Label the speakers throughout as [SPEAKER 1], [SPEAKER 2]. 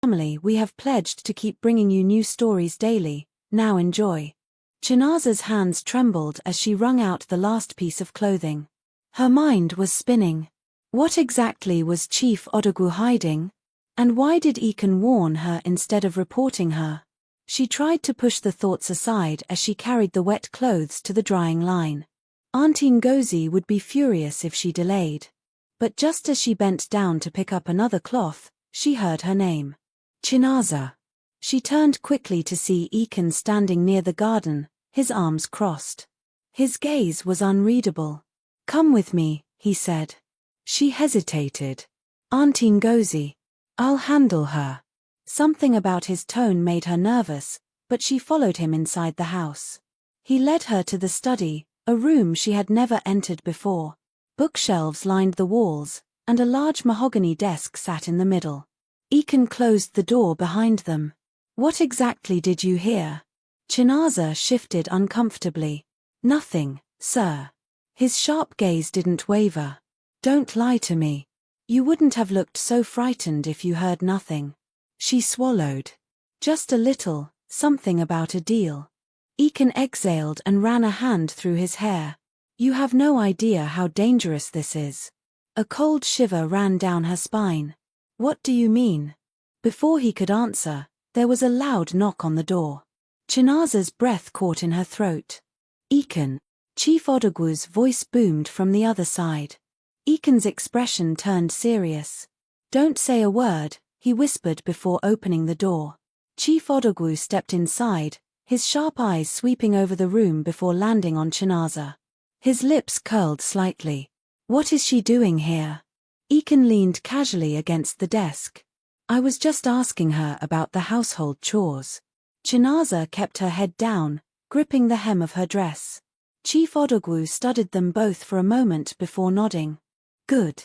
[SPEAKER 1] family, we have pledged to keep bringing you new stories daily. Now enjoy. Chinaza's hands trembled as she wrung out the last piece of clothing. Her mind was spinning. What exactly was Chief Odogwu hiding? And why did Ekene warn her instead of reporting her? She tried to push the thoughts aside as she carried the wet clothes to the drying line. Aunty Ngozi would be furious if she delayed. But just as she bent down to pick up another cloth, she heard her name. Chinaza. She turned quickly to see Ekene standing near the garden, his arms crossed. His gaze was unreadable. "Come with me," he said. She hesitated. "Aunty Ngozi. I'll handle her." Something about his tone made her nervous, but she followed him inside the house. He led her to the study, a room she had never entered before. Bookshelves lined the walls, and a large mahogany desk sat in the middle. Ekene closed the door behind them. "What exactly did you hear?" Chinaza shifted uncomfortably. "Nothing, sir." His sharp gaze didn't waver. "Don't lie to me. You wouldn't have looked so frightened if you heard nothing." She swallowed. "Just a little, something about a deal." Ekene exhaled and ran a hand through his hair. "You have no idea how dangerous this is." A cold shiver ran down her spine. "What do you mean?" Before he could answer, there was a loud knock on the door. Chinaza's breath caught in her throat. "Ekene." Chief Odogwu's voice boomed from the other side. Ekene's expression turned serious. "Don't say a word," he whispered before opening the door. Chief Odogwu stepped inside, his sharp eyes sweeping over the room before landing on Chinaza. His lips curled slightly. "What is she doing here?" Ekene leaned casually against the desk. "I was just asking her about the household chores." Chinaza kept her head down, gripping the hem of her dress. Chief Odogwu studied them both for a moment before nodding. "Good.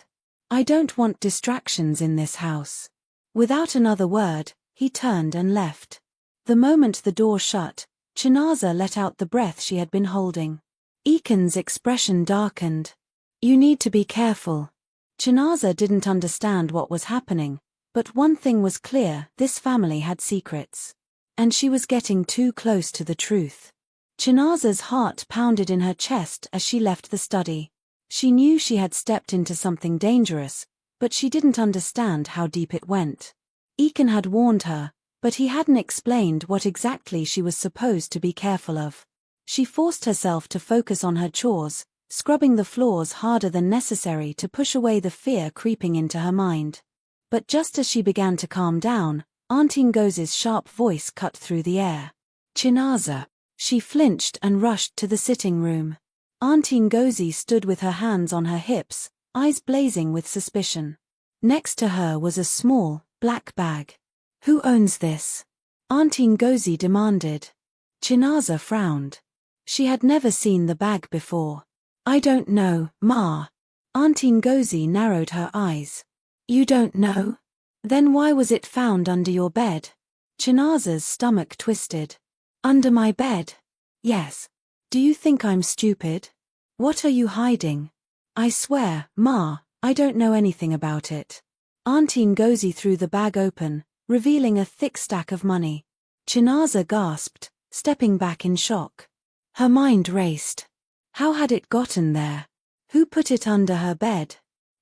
[SPEAKER 1] I don't want distractions in this house." Without another word, he turned and left. The moment the door shut, Chinaza let out the breath she had been holding. Ekene's expression darkened. "You need to be careful." Chinaza didn't understand what was happening, but one thing was clear: this family had secrets. And she was getting too close to the truth. Chinaza's heart pounded in her chest as she left the study. She knew she had stepped into something dangerous, but she didn't understand how deep it went. Ekene had warned her, but he hadn't explained what exactly she was supposed to be careful of. She forced herself to focus on her chores, scrubbing the floors harder than necessary to push away the fear creeping into her mind. But just as she began to calm down, Aunty Ngozi's sharp voice cut through the air. "Chinaza." She flinched and rushed to the sitting room. Aunty Ngozi stood with her hands on her hips, eyes blazing with suspicion. Next to her was a small, black bag. "Who owns this?" Aunty Ngozi demanded. Chinaza frowned. She had never seen the bag before. "I don't know, Ma." Aunty Ngozi narrowed her eyes. "You don't know? Then why was it found under your bed?" Chinaza's stomach twisted. "Under my bed?" "Yes. Do you think I'm stupid? What are you hiding?" "I swear, Ma, I don't know anything about it." Aunty Ngozi threw the bag open, revealing a thick stack of money. Chinaza gasped, stepping back in shock. Her mind raced. How had it gotten there? Who put it under her bed?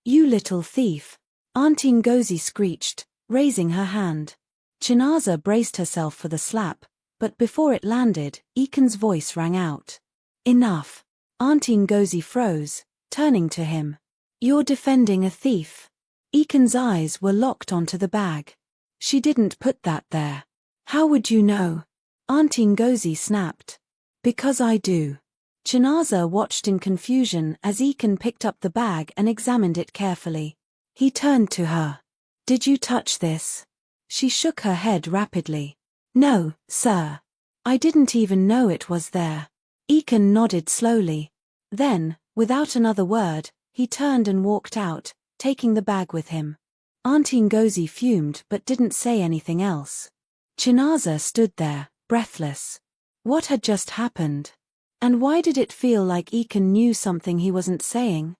[SPEAKER 1] "You little thief!" Aunty Ngozi screeched, raising her hand. Chinaza braced herself for the slap, but before it landed, Ekene's voice rang out. "Enough." Aunty Ngozi froze, turning to him. "You're defending a thief." Ekene's eyes were locked onto the bag. "She didn't put that there." "How would you know?" Aunty Ngozi snapped. "Because I do." Chinaza watched in confusion as Ekene picked up the bag and examined it carefully. He turned to her. "Did you touch this?" She shook her head rapidly. "No, sir. I didn't even know it was there." Ekene nodded slowly. Then, without another word, he turned and walked out, taking the bag with him. Aunty Ngozi fumed but didn't say anything else. Chinaza stood there, breathless. What had just happened? And why did it feel like Ekene knew something he wasn't saying?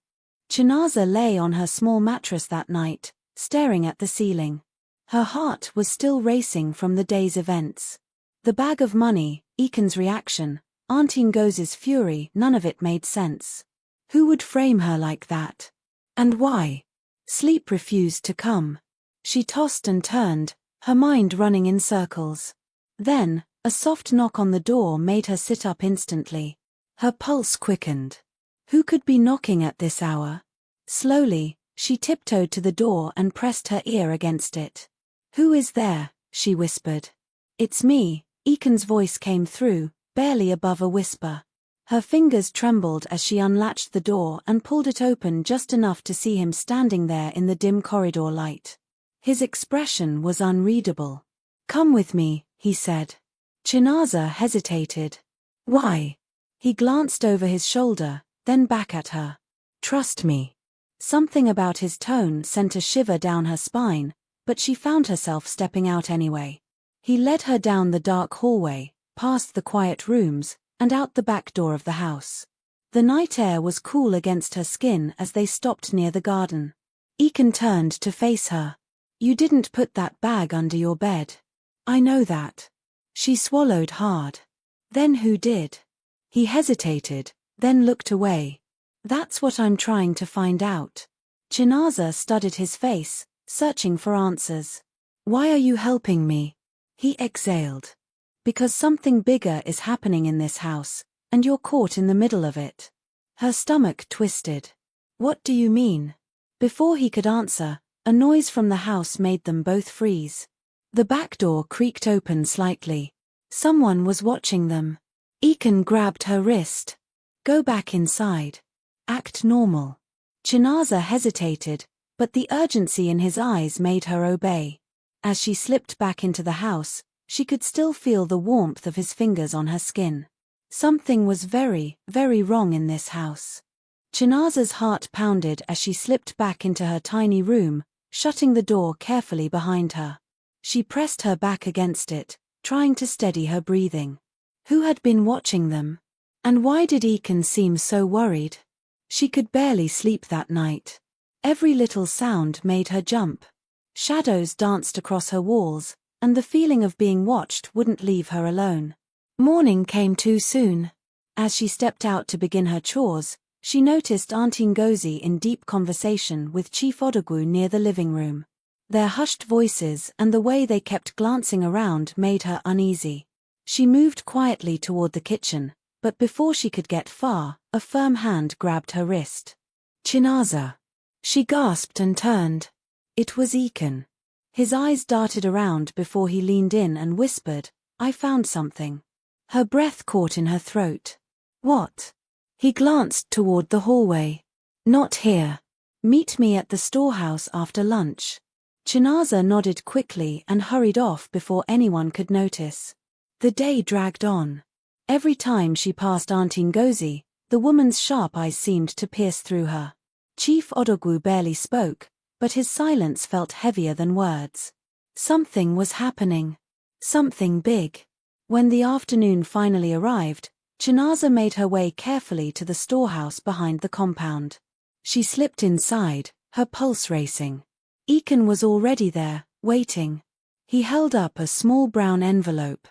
[SPEAKER 1] Chinaza lay on her small mattress that night, staring at the ceiling. Her heart was still racing from the day's events. The bag of money, Ekene's reaction, Aunty Ngozi's fury, none of it made sense. Who would frame her like that? And why? Sleep refused to come. She tossed and turned, her mind running in circles. Then, a soft knock on the door made her sit up instantly. Her pulse quickened. Who could be knocking at this hour? Slowly, she tiptoed to the door and pressed her ear against it. "Who is there?" she whispered. "It's me," Ekene's voice came through, barely above a whisper. Her fingers trembled as she unlatched the door and pulled it open just enough to see him standing there in the dim corridor light. His expression was unreadable. "Come with me," he said. Chinaza hesitated. "Why?" He glanced over his shoulder, then back at her. "Trust me." Something about his tone sent a shiver down her spine, but she found herself stepping out anyway. He led her down the dark hallway, past the quiet rooms, and out the back door of the house. The night air was cool against her skin as they stopped near the garden. Ekene turned to face her. "You didn't put that bag under your bed." "I know that." She swallowed hard. "Then who did?" He hesitated, then looked away. "That's what I'm trying to find out." Chinaza studied his face, searching for answers. "Why are you helping me?" He exhaled. "Because something bigger is happening in this house, and you're caught in the middle of it." Her stomach twisted. "What do you mean?" Before he could answer, a noise from the house made them both freeze. The back door creaked open slightly. Someone was watching them. Ekene grabbed her wrist. "Go back inside. Act normal." Chinaza hesitated, but the urgency in his eyes made her obey. As she slipped back into the house, she could still feel the warmth of his fingers on her skin. Something was very, very wrong in this house. Chinaza's heart pounded as she slipped back into her tiny room, shutting the door carefully behind her. She pressed her back against it, trying to steady her breathing. Who had been watching them? And why did Ekene seem so worried? She could barely sleep that night. Every little sound made her jump. Shadows danced across her walls, and the feeling of being watched wouldn't leave her alone. Morning came too soon. As she stepped out to begin her chores, she noticed Aunty Ngozi in deep conversation with Chief Odogwu near the living room. Their hushed voices and the way they kept glancing around made her uneasy. She moved quietly toward the kitchen, but before she could get far, a firm hand grabbed her wrist. "Chinaza." She gasped and turned. It was Ekene. His eyes darted around before he leaned in and whispered, "I found something." Her breath caught in her throat. "What?" He glanced toward the hallway. "Not here. Meet me at the storehouse after lunch." Chinaza nodded quickly and hurried off before anyone could notice. The day dragged on. Every time she passed Aunty Ngozi, the woman's sharp eyes seemed to pierce through her. Chief Odogwu barely spoke, but his silence felt heavier than words. Something was happening. Something big. When the afternoon finally arrived, Chinaza made her way carefully to the storehouse behind the compound. She slipped inside, her pulse racing. Ekene was already there, waiting. He held up a small brown envelope.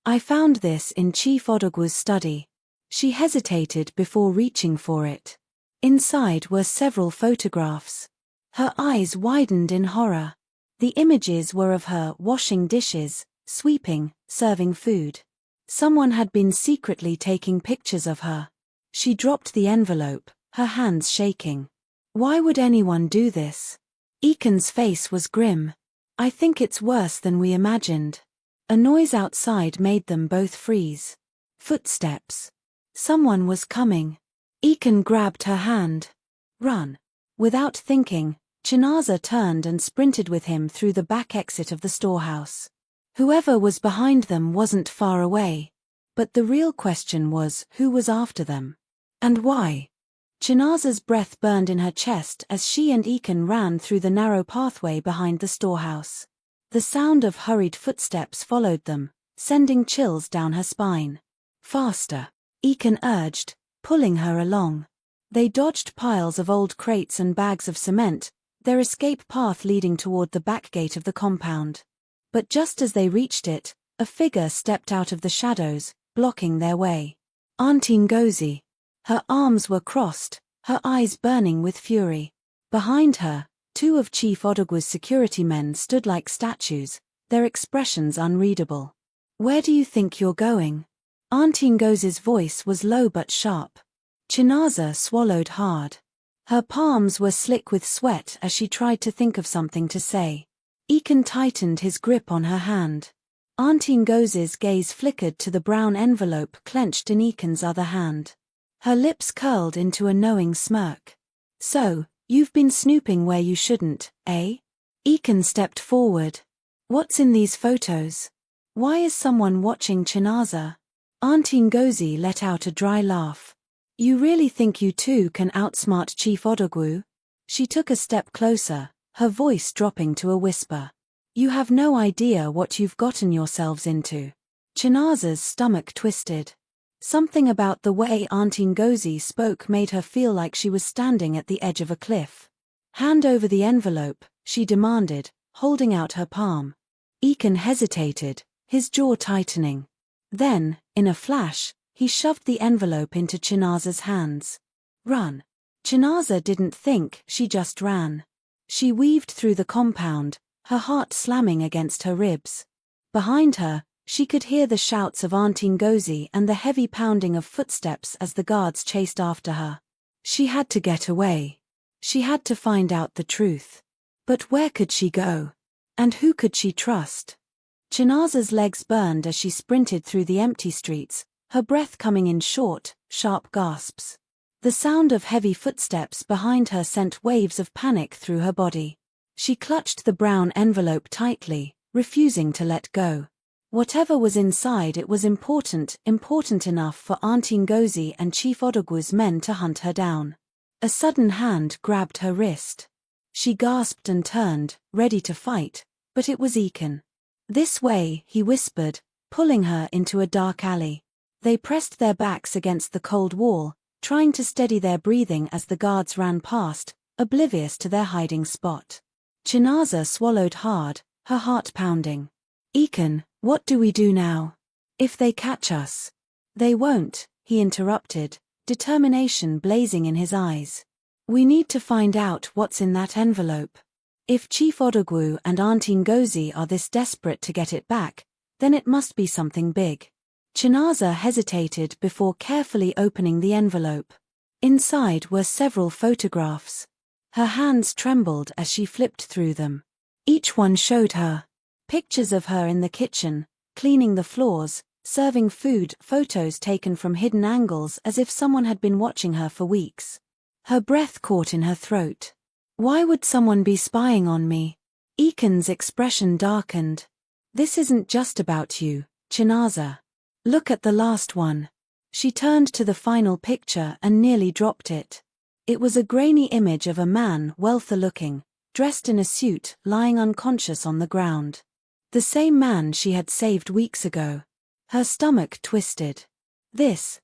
[SPEAKER 1] "I found this in Chief Odogwu's study." She hesitated before reaching for it. Inside were several photographs. Her eyes widened in horror. The images were of her washing dishes, sweeping, serving food. Someone had been secretly taking pictures of her. She dropped the envelope, her hands shaking. Why would anyone do this? Ekene's face was grim. "I think it's worse than we imagined." A noise outside made them both freeze. Footsteps. Someone was coming. Ekene grabbed her hand. "Run." Without thinking, Chinaza turned and sprinted with him through the back exit of the storehouse. Whoever was behind them wasn't far away. But the real question was, who was after them? And why? Chinaza's breath burned in her chest as she and Ekene ran through the narrow pathway behind the storehouse. The sound of hurried footsteps followed them, sending chills down her spine. "Faster," Ekene urged, pulling her along. They dodged piles of old crates and bags of cement, their escape path leading toward the back gate of the compound. But just as they reached it, a figure stepped out of the shadows, blocking their way. Aunty Ngozi. Her arms were crossed, her eyes burning with fury. Behind her, two of Chief Odogwu's security men stood like statues, their expressions unreadable. "Where do you think you're going?" Aunty Ngozi's voice was low but sharp. Chinaza swallowed hard. Her palms were slick with sweat as she tried to think of something to say. Ekene tightened his grip on her hand. Aunty Ngozi's gaze flickered to the brown envelope clenched in Ekene's other hand. Her lips curled into a knowing smirk. "So, you've been snooping where you shouldn't, eh?" Ekene stepped forward. "What's in these photos? Why is someone watching Chinaza?" Aunty Ngozi let out a dry laugh. "You really think you two can outsmart Chief Odogwu?" She took a step closer, her voice dropping to a whisper. "You have no idea what you've gotten yourselves into." Chinaza's stomach twisted. Something about the way Aunty Ngozi spoke made her feel like she was standing at the edge of a cliff. "Hand over the envelope," she demanded, holding out her palm. Ekene hesitated, his jaw tightening. Then, in a flash, he shoved the envelope into Chinaza's hands. "Run." Chinaza didn't think, she just ran. She weaved through the compound, her heart slamming against her ribs. Behind her, she could hear the shouts of Aunty Ngozi and the heavy pounding of footsteps as the guards chased after her. She had to get away. She had to find out the truth. But where could she go? And who could she trust? Chinaza's legs burned as she sprinted through the empty streets, her breath coming in short, sharp gasps. The sound of heavy footsteps behind her sent waves of panic through her body. She clutched the brown envelope tightly, refusing to let go. Whatever was inside, it was important enough for Aunty Ngozi and Chief Odogwu's men to hunt her down. A sudden hand grabbed her wrist. She gasped and turned, ready to fight, but it was Ekene. "This way," he whispered, pulling her into a dark alley. They pressed their backs against the cold wall, trying to steady their breathing as the guards ran past, oblivious to their hiding spot. Chinaza swallowed hard, her heart pounding. "Ekene, what do we do now? If they catch us?" "They won't," he interrupted, determination blazing in his eyes. "We need to find out what's in that envelope. If Chief Odogwu and Aunty Ngozi are this desperate to get it back, then it must be something big." Chinaza hesitated before carefully opening the envelope. Inside were several photographs. Her hands trembled as she flipped through them. Each one showed her pictures of her in the kitchen, cleaning the floors, serving food, photos taken from hidden angles as if someone had been watching her for weeks. Her breath caught in her throat. "Why would someone be spying on me?" Ekene's expression darkened. "This isn't just about you, Chinaza. Look at the last one." She turned to the final picture and nearly dropped it. It was a grainy image of a man, wealthy-looking, dressed in a suit, lying unconscious on the ground. The same man she had saved weeks ago. Her stomach twisted. This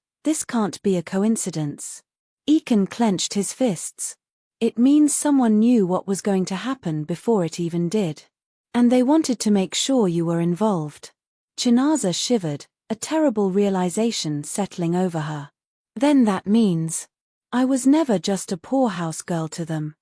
[SPEAKER 1] can't be a coincidence." Ekene clenched his fists. "It means someone knew what was going to happen before it even did. And they wanted to make sure you were involved." Chinaza shivered, a terrible realization settling over her. "Then that means I was never just a poorhouse girl to them."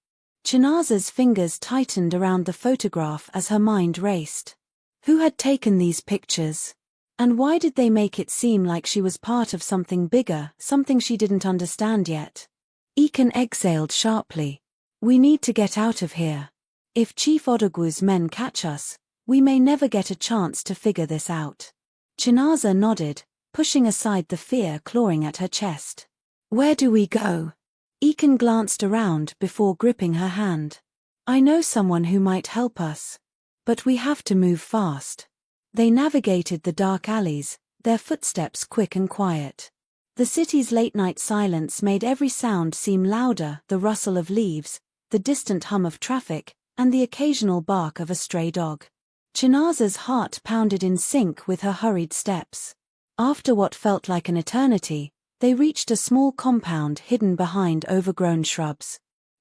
[SPEAKER 1] Chinaza's fingers tightened around the photograph as her mind raced. Who had taken these pictures? And why did they make it seem like she was part of something bigger, something she didn't understand yet? Ekene exhaled sharply. "We need to get out of here. If Chief Odogwu's men catch us, we may never get a chance to figure this out." Chinaza nodded, pushing aside the fear clawing at her chest. "Where do we go?" Ekene glanced around before gripping her hand. "I know someone who might help us. But we have to move fast." They navigated the dark alleys, their footsteps quick and quiet. The city's late-night silence made every sound seem louder, the rustle of leaves, the distant hum of traffic, and the occasional bark of a stray dog. Chinaza's heart pounded in sync with her hurried steps. After what felt like an eternity, they reached a small compound hidden behind overgrown shrubs.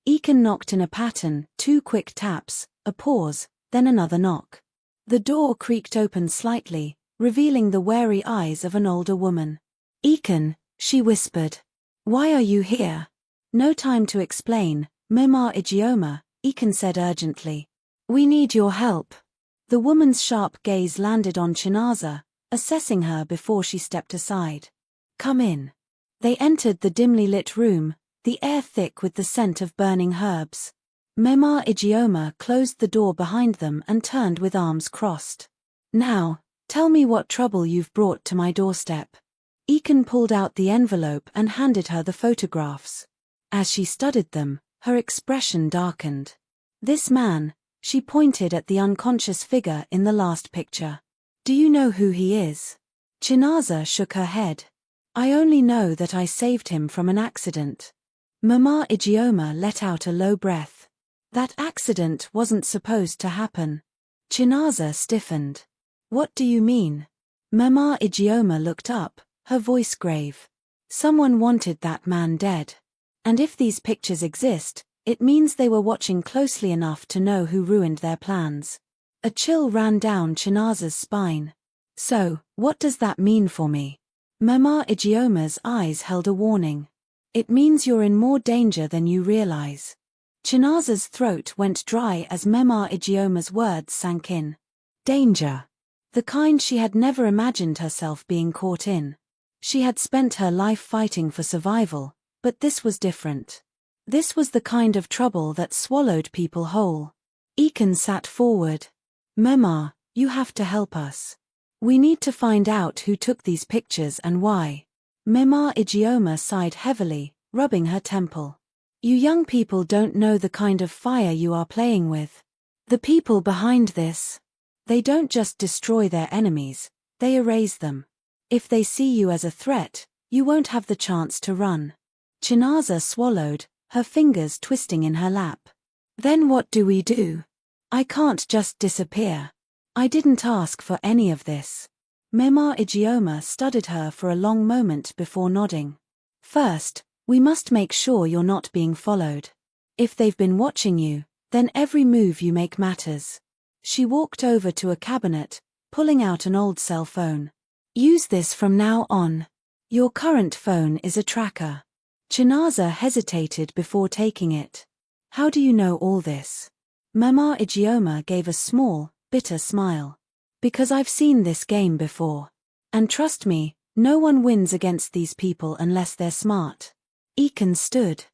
[SPEAKER 1] Ekene knocked in a pattern, 2 quick taps, a pause, then another knock. The door creaked open slightly, revealing the wary eyes of an older woman. "Ekene," she whispered. "Why are you here?" "No time to explain, Mama Ijeoma," Ekene said urgently. "We need your help." The woman's sharp gaze landed on Chinaza, assessing her before she stepped aside. "Come in." They entered the dimly lit room, the air thick with the scent of burning herbs. Mama Ijeoma closed the door behind them and turned with arms crossed. "Now, tell me what trouble you've brought to my doorstep." Ekene pulled out the envelope and handed her the photographs. As she studied them, her expression darkened. "This man," she pointed at the unconscious figure in the last picture. "Do you know who he is?" Chinaza shook her head. "I only know that I saved him from an accident." Mama Ijeoma let out a low breath. "That accident wasn't supposed to happen." Chinaza stiffened. "What do you mean?" Mama Ijeoma looked up, her voice grave. "Someone wanted that man dead. And if these pictures exist, it means they were watching closely enough to know who ruined their plans." A chill ran down Chinaza's spine. "So, what does that mean for me?" Mama Ijeoma's eyes held a warning. "It means you're in more danger than you realize." Chinaza's throat went dry as Mama Ijeoma's words sank in. Danger. The kind she had never imagined herself being caught in. She had spent her life fighting for survival, but this was different. This was the kind of trouble that swallowed people whole. Ekene sat forward. "Mama, you have to help us. We need to find out who took these pictures and why." Mama Ijeoma sighed heavily, rubbing her temple. "You young people don't know the kind of fire you are playing with. The people behind this, they don't just destroy their enemies, they erase them. If they see you as a threat, you won't have the chance to run." Chinaza swallowed, her fingers twisting in her lap. "Then what do we do? I can't just disappear. I didn't ask for any of this." Mama Ijeoma studied her for a long moment before nodding. "First, we must make sure you're not being followed. If they've been watching you, then every move you make matters." She walked over to a cabinet, pulling out an old cell phone. "Use this from now on. Your current phone is a tracker." Chinaza hesitated before taking it. "How do you know all this?" Mama Ijeoma gave a small, bitter smile. "Because I've seen this game before. And trust me, no one wins against these people unless they're smart." Ekene stood.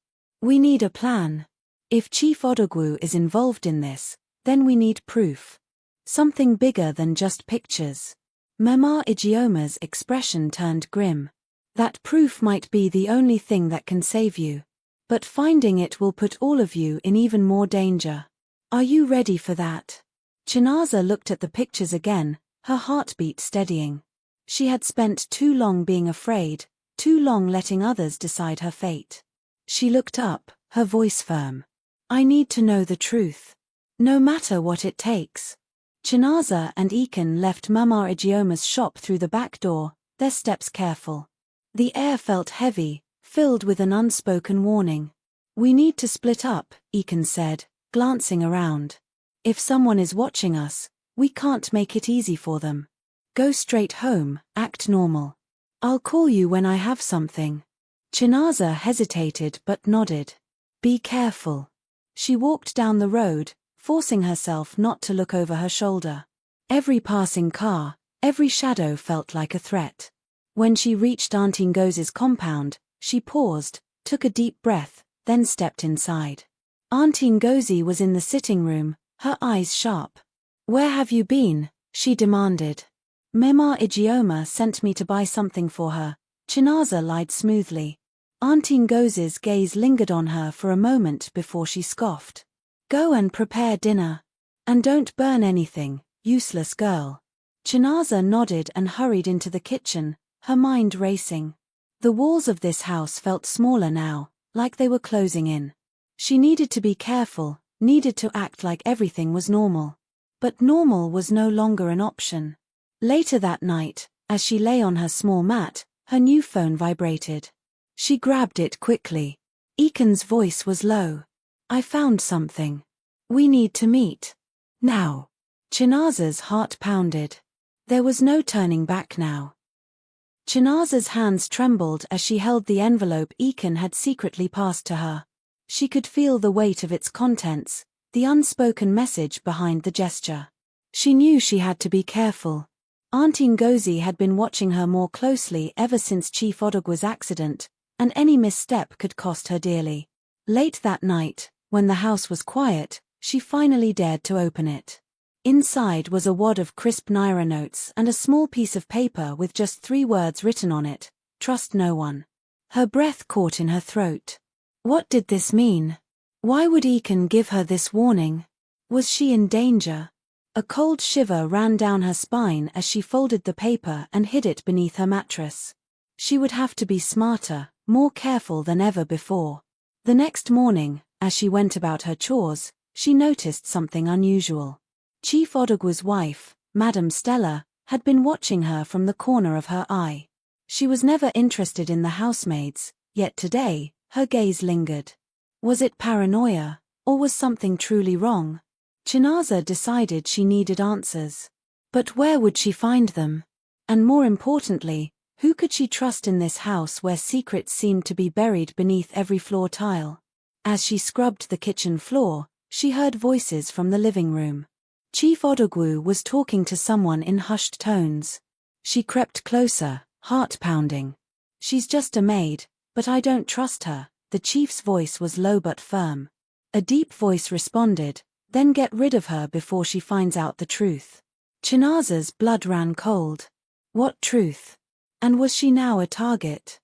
[SPEAKER 1] "We need a plan. If Chief Odogwu is involved in this, then we need proof. Something bigger than just pictures." Mama Ijeoma's expression turned grim. "That proof might be the only thing that can save you. But finding it will put all of you in even more danger. Are you ready for that?" Chinaza looked at the pictures again, her heartbeat steadying. She had spent too long being afraid, too long letting others decide her fate. She looked up, her voice firm. "I need to know the truth. No matter what it takes." Chinaza and Ekene left Mama Ijeoma's shop through the back door, their steps careful. The air felt heavy, filled with an unspoken warning. "We need to split up," Ekene said, glancing around. "If someone is watching us, we can't make it easy for them. Go straight home, act normal. I'll call you when I have something." Chinaza hesitated but nodded. "Be careful." She walked down the road, forcing herself not to look over her shoulder. Every passing car, every shadow felt like a threat. When she reached Aunty Ngozi's compound, she paused, took a deep breath, then stepped inside. Aunty Ngozi was in the sitting room, her eyes sharp. "Where have you been?" she demanded. "Mama Ijeoma sent me to buy something for her," Chinaza lied smoothly. Aunty Ngozi's gaze lingered on her for a moment before she scoffed. "Go and prepare dinner. And don't burn anything, useless girl." Chinaza nodded and hurried into the kitchen, her mind racing. The walls of this house felt smaller now, like they were closing in. She needed to be careful, needed to act like everything was normal. But normal was no longer an option. Later that night, as she lay on her small mat, her new phone vibrated. She grabbed it quickly. Ekene's voice was low. I found something. We need to meet. Now. Chinaza's heart pounded. There was no turning back now. Chinaza's hands trembled as she held the envelope Ekene had secretly passed to her. She could feel the weight of its contents, the unspoken message behind the gesture. She knew she had to be careful. Aunty Ngozi had been watching her more closely ever since Chief Odogwu's accident, and any misstep could cost her dearly. Late that night, when the house was quiet, she finally dared to open it. Inside was a wad of crisp naira notes and a small piece of paper with just 3 words written on it: trust no one. Her breath caught in her throat. What did this mean? Why would Ekene give her this warning? Was she in danger? A cold shiver ran down her spine as she folded the paper and hid it beneath her mattress. She would have to be smarter, more careful than ever before. The next morning, as she went about her chores, she noticed something unusual. Chief Odogwu's wife, Madam Stella, had been watching her from the corner of her eye. She was never interested in the housemaids, yet today, her gaze lingered. Was it paranoia, or was something truly wrong? Chinaza decided she needed answers. But where would she find them? And more importantly, who could she trust in this house where secrets seemed to be buried beneath every floor tile? As she scrubbed the kitchen floor, she heard voices from the living room. Chief Odogwu was talking to someone in hushed tones. She crept closer, heart pounding. She's just a maid, but I don't trust her. The chief's voice was low but firm. A deep voice responded, then get rid of her before she finds out the truth. Chinaza's blood ran cold. What truth? And was she now a target?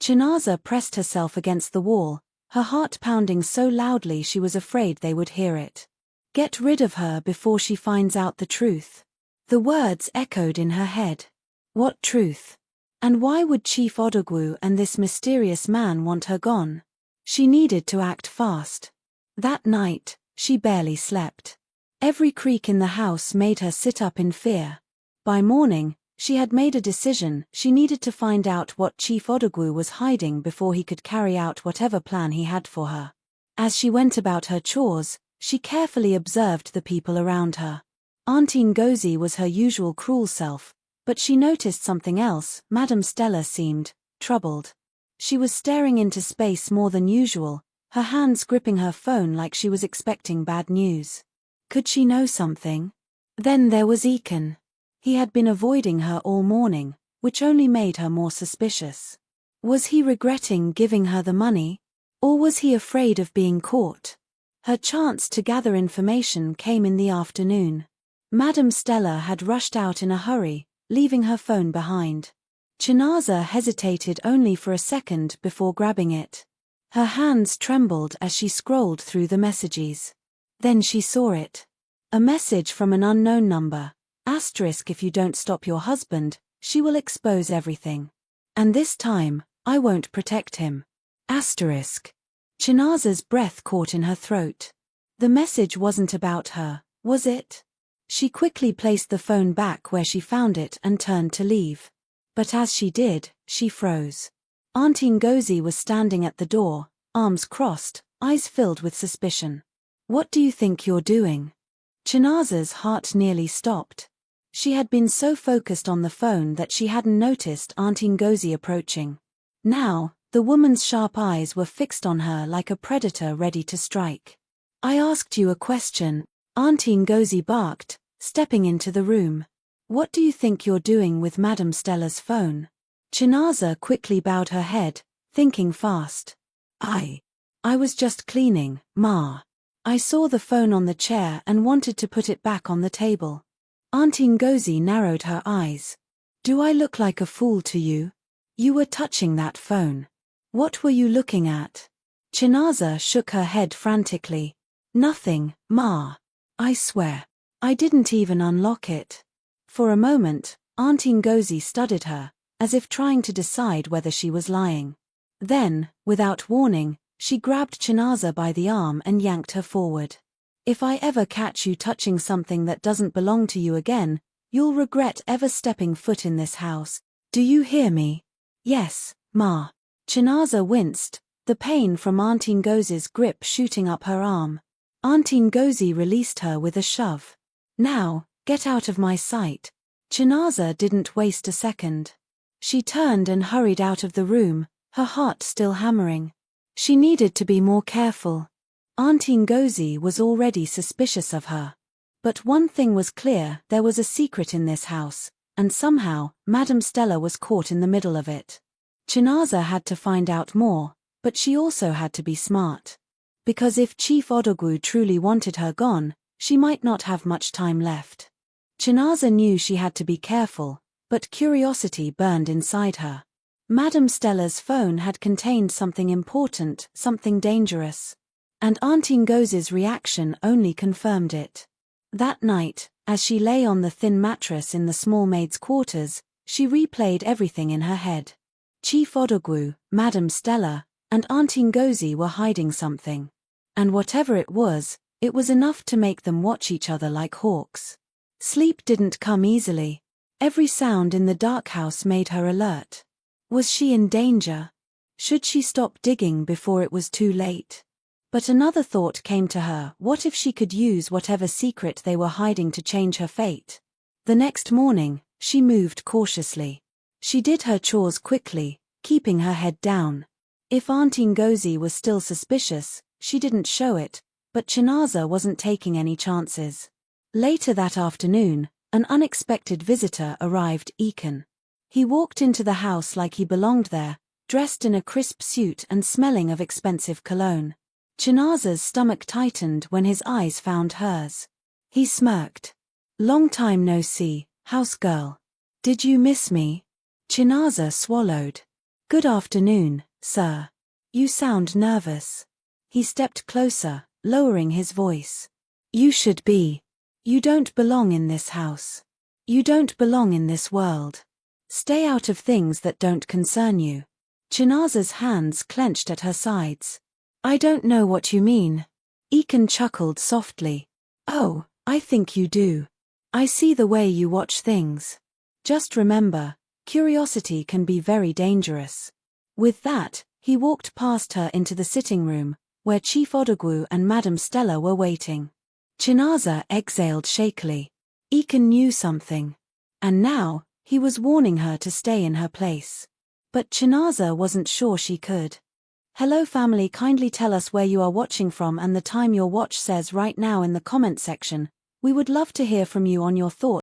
[SPEAKER 1] Chinaza pressed herself against the wall, her heart pounding so loudly she was afraid they would hear it. Get rid of her before she finds out the truth. The words echoed in her head. What truth? And why would Chief Odogwu and this mysterious man want her gone? She needed to act fast. That night, she barely slept. Every creak in the house made her sit up in fear. By morning, she had made a decision: she needed to find out what Chief Odogwu was hiding before he could carry out whatever plan he had for her. As she went about her chores, she carefully observed the people around her. Aunty Ngozi was her usual cruel self, but she noticed something else. Madam Stella seemed troubled. She was staring into space more than usual, her hands gripping her phone like she was expecting bad news. Could she know something? Then there was Ekene. He had been avoiding her all morning, which only made her more suspicious. Was he regretting giving her the money? Or was he afraid of being caught? Her chance to gather information came in the afternoon. Madam Stella had rushed out in a hurry, leaving her phone behind. Chinaza hesitated only for a second before grabbing it. Her hands trembled as she scrolled through the messages. Then she saw it. A message from an unknown number. Asterisk: if you don't stop your husband, she will expose everything. And this time, I won't protect him. Asterisk. Chinaza's breath caught in her throat. The message wasn't about her, was it? She quickly placed the phone back where she found it and turned to leave. But as she did, she froze. Aunty Ngozi was standing at the door, arms crossed, eyes filled with suspicion. What do you think you're doing? Chinaza's heart nearly stopped. She had been so focused on the phone that she hadn't noticed Aunty Ngozi approaching. Now, the woman's sharp eyes were fixed on her like a predator ready to strike. I asked you a question, Aunty Ngozi barked, stepping into the room. What do you think you're doing with Madam Stella's phone? Chinaza quickly bowed her head, thinking fast. I was just cleaning, Ma. I saw the phone on the chair and wanted to put it back on the table. Aunty Ngozi narrowed her eyes. Do I look like a fool to you? You were touching that phone. What were you looking at? Chinaza shook her head frantically. Nothing, Ma. I swear. I didn't even unlock it. For a moment, Aunty Ngozi studied her, as if trying to decide whether she was lying. Then, without warning, she grabbed Chinaza by the arm and yanked her forward. If I ever catch you touching something that doesn't belong to you again, you'll regret ever stepping foot in this house. Do you hear me? Yes, Ma. Chinaza winced, the pain from Aunty Ngozi's grip shooting up her arm. Aunty Ngozi released her with a shove. Now, get out of my sight. Chinaza didn't waste a second. She turned and hurried out of the room, her heart still hammering. She needed to be more careful. Aunty Ngozi was already suspicious of her. But one thing was clear, there was a secret in this house, and somehow, Madame Stella was caught in the middle of it. Chinaza had to find out more, but she also had to be smart. Because if Chief Odogwu truly wanted her gone, she might not have much time left. Chinaza knew she had to be careful, but curiosity burned inside her. Madame Stella's phone had contained something important, something dangerous. And Aunty Ngozi's reaction only confirmed it. That night, as she lay on the thin mattress in the small maid's quarters, she replayed everything in her head. Chief Odogwu, Madame Stella, and Aunty Ngozi were hiding something. And whatever it was enough to make them watch each other like hawks. Sleep didn't come easily. Every sound in the dark house made her alert. Was she in danger? Should she stop digging before it was too late? But another thought came to her, what if she could use whatever secret they were hiding to change her fate? The next morning, she moved cautiously. She did her chores quickly, keeping her head down. If Aunty Ngozi was still suspicious, she didn't show it, but Chinaza wasn't taking any chances. Later that afternoon, an unexpected visitor arrived, Ekene. He walked into the house like he belonged there, dressed in a crisp suit and smelling of expensive cologne. Chinaza's stomach tightened when his eyes found hers. He smirked. "Long time no see, house girl. Did you miss me?" Chinaza swallowed. "Good afternoon, sir. You sound nervous." He stepped closer, lowering his voice. "You should be. You don't belong in this house. You don't belong in this world. Stay out of things that don't concern you." Chinaza's hands clenched at her sides. "I don't know what you mean." Ekene chuckled softly. "Oh, I think you do. I see the way you watch things. Just remember, curiosity can be very dangerous." With that, he walked past her into the sitting room, where Chief Odogwu and Madame Stella were waiting. Chinaza exhaled shakily. Ekene knew something. And now, he was warning her to stay in her place. But Chinaza wasn't sure she could. Hello family, kindly tell us where you are watching from and the time your watch says right now in the comment section. We would love to hear from you on your thoughts.